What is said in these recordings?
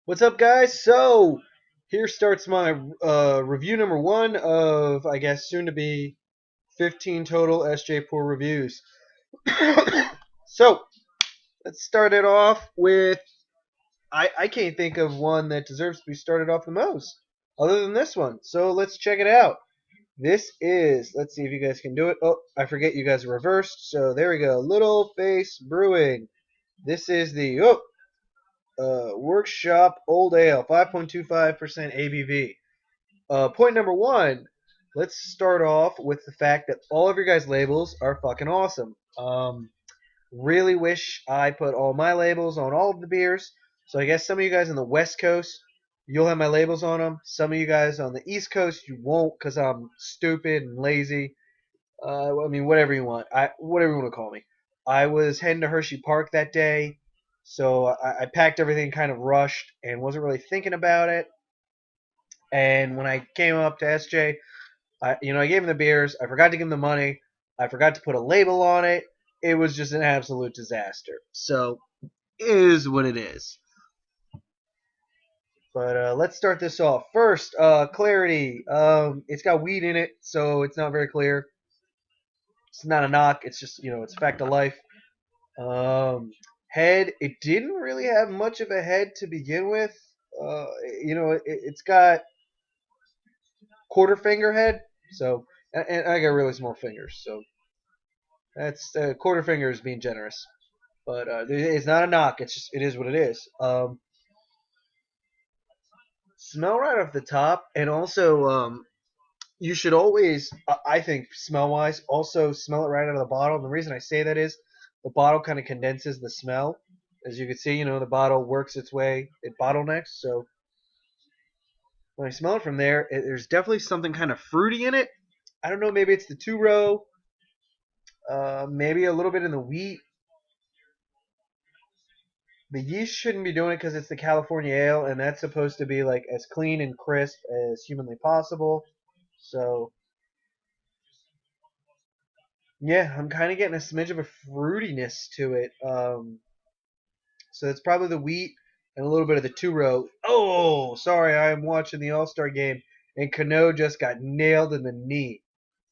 What's up, guys? So, here starts my review number one of, I guess, soon to be 15 total SJ Poor reviews. So, let's start it off with. I can't think of one that deserves to be started off the most, other than this one. So, let's check it out. This is, let's see if you guys can do it. Oh, I forget you guys are reversed. So, there we go. Little Face Brewing. This is the, Workshop Old Ale, 5.25% ABV. Point number one, let's start off with the fact that all of your guys' labels are fucking awesome. Really wish I put all my labels on all of the beers. So I guess some of you guys on the West Coast, you'll have my labels on them. Some of you guys on the East Coast, you won't because I'm stupid and lazy. I mean, whatever you want. Whatever you want to call me. I was heading to Hershey Park that day, so I packed everything kind of rushed and wasn't really thinking about it. And when I came up to SJ, I gave him the beers. I forgot to give him the money. I forgot to put a label on it. It was just an absolute disaster. So, it is what it is. But let's start this off. First, clarity. It's got weed in it, so it's not very clear. It's not a knock. It's just, it's a fact of life. Head, it didn't really have much of a head to begin with. It's got quarter finger head, so and I got really small fingers, so that's quarter finger is being generous. But it's not a knock. It's just it is what it is. Smell right off the top, and also you should always, I think, smell wise, also smell it right out of the bottle. And the reason I say that is the bottle kind of condenses the smell. As you can see, the bottle works its way, it bottlenecks. So when I smell it from there, there's definitely something kind of fruity in it. I don't know, maybe it's the two row, maybe a little bit in the wheat. The yeast shouldn't be doing it because it's the California ale, and that's supposed to be like as clean and crisp as humanly possible. So yeah, I'm kind of getting a smidge of a fruitiness to it. So it's probably the wheat and a little bit of the two row. Oh, sorry, I'm watching the All Star game, and Cano just got nailed in the knee.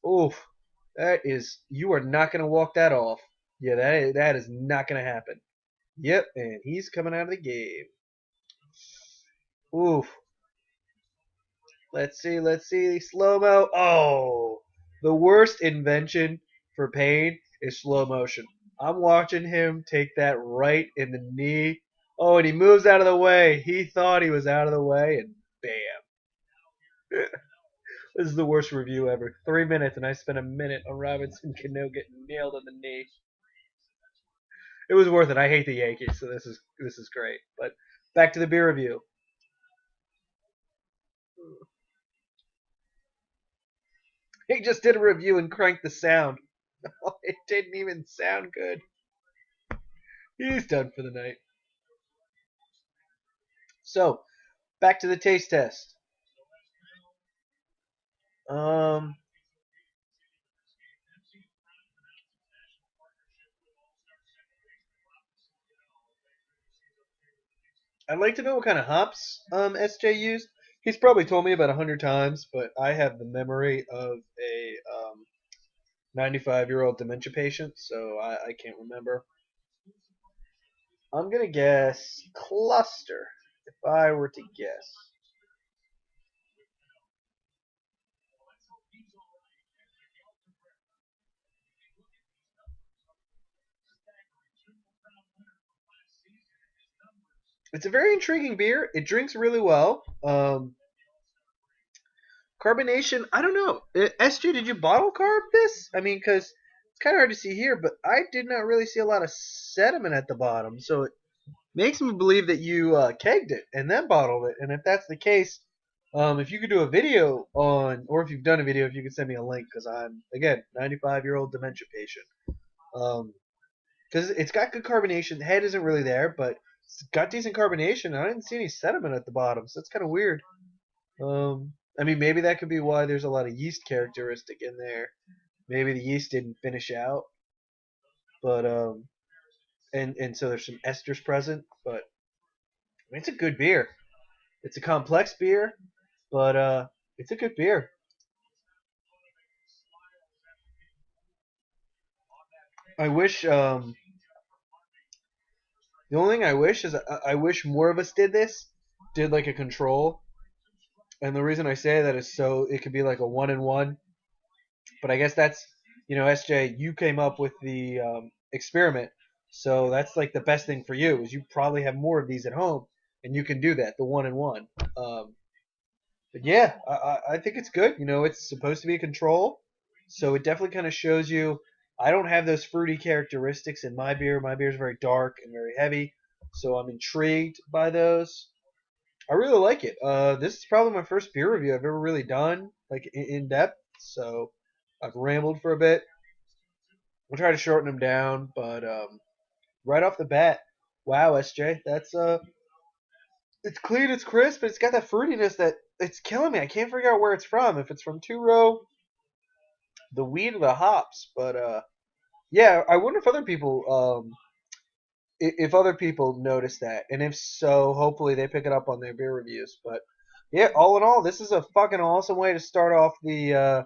Oof, that is, you are not gonna walk that off. Yeah, that is not gonna happen. Yep, and he's coming out of the game. Oof. Let's see. Slow mo. Oh, the worst invention for pain is slow motion. I'm watching him take that right in the knee. Oh, and he moves out of the way. He thought he was out of the way, and bam. This is the worst review ever. 3 minutes, and I spent a minute on Robinson Cano getting nailed in the knee. It was worth it. I hate the Yankees, so this is great. But back to the beer review. He just did a review and cranked the sound. It didn't even sound good. He's done for the night. So, back to the taste test. Um, I'd like to know what kind of hops SJ used. He's probably told me about 100 times, but I have the memory of a 95-year-old dementia patient, so I can't remember. I'm gonna guess cluster. If I were to guess, it's a very intriguing beer. It drinks really well. Carbonation, I don't know. SG, did you bottle carb this? I mean, because it's kind of hard to see here, but I did not really see a lot of sediment at the bottom. So it makes me believe that you kegged it and then bottled it. And if that's the case, if you could do a video on, or if you've done a video, if you could send me a link, because I'm, again, 95-year-old dementia patient. Because it's got good carbonation. The head isn't really there, but it's got decent carbonation. I didn't see any sediment at the bottom, so it's kind of weird. I mean, maybe that could be why there's a lot of yeast characteristic in there. Maybe the yeast didn't finish out, but and so there's some esters present. But I mean, it's a good beer. It's a complex beer, but it's a good beer. I wish the only thing I wish is I wish more of us did this, did like a control. And the reason I say that is so it could be like a 1-and-1. But I guess that's, SJ, you came up with the experiment, so that's like the best thing for you is you probably have more of these at home, and you can do that, the 1-and-1. But yeah, I think it's good. It's supposed to be a control, so it definitely kind of shows you. I don't have those fruity characteristics in my beer. My beer is very dark and very heavy, so I'm intrigued by those. I really like it. This is probably my first beer review I've ever really done, like in depth. So I've rambled for a bit. We'll try to shorten them down, but right off the bat, wow, SJ, that's it's clean, it's crisp, but it's got that fruitiness that it's killing me. I can't figure out where it's from. If it's from two row, the wheat, or the hops, but yeah, I wonder if other people if other people notice that, and if so, hopefully they pick it up on their beer reviews. But yeah, all in all, this is a fucking awesome way to start off the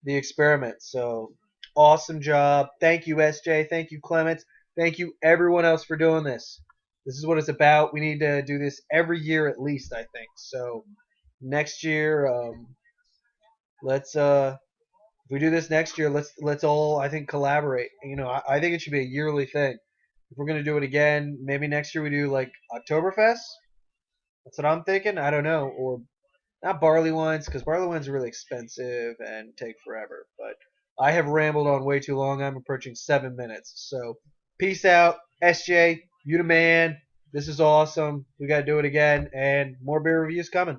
experiment. So awesome job. Thank you, SJ. Thank you, Clements. Thank you, everyone else, for doing this. This is what it's about. We need to do this every year at least, I think. So next year, let's if we do this next year, let's all, I think, collaborate. I think it should be a yearly thing. If we're gonna do it again, maybe next year we do like Oktoberfest. That's what I'm thinking. I don't know, or not barley wines, because barley wines are really expensive and take forever. But I have rambled on way too long. I'm approaching 7 minutes. So peace out, SJ. You the man. This is awesome. We got to do it again, and more beer reviews coming.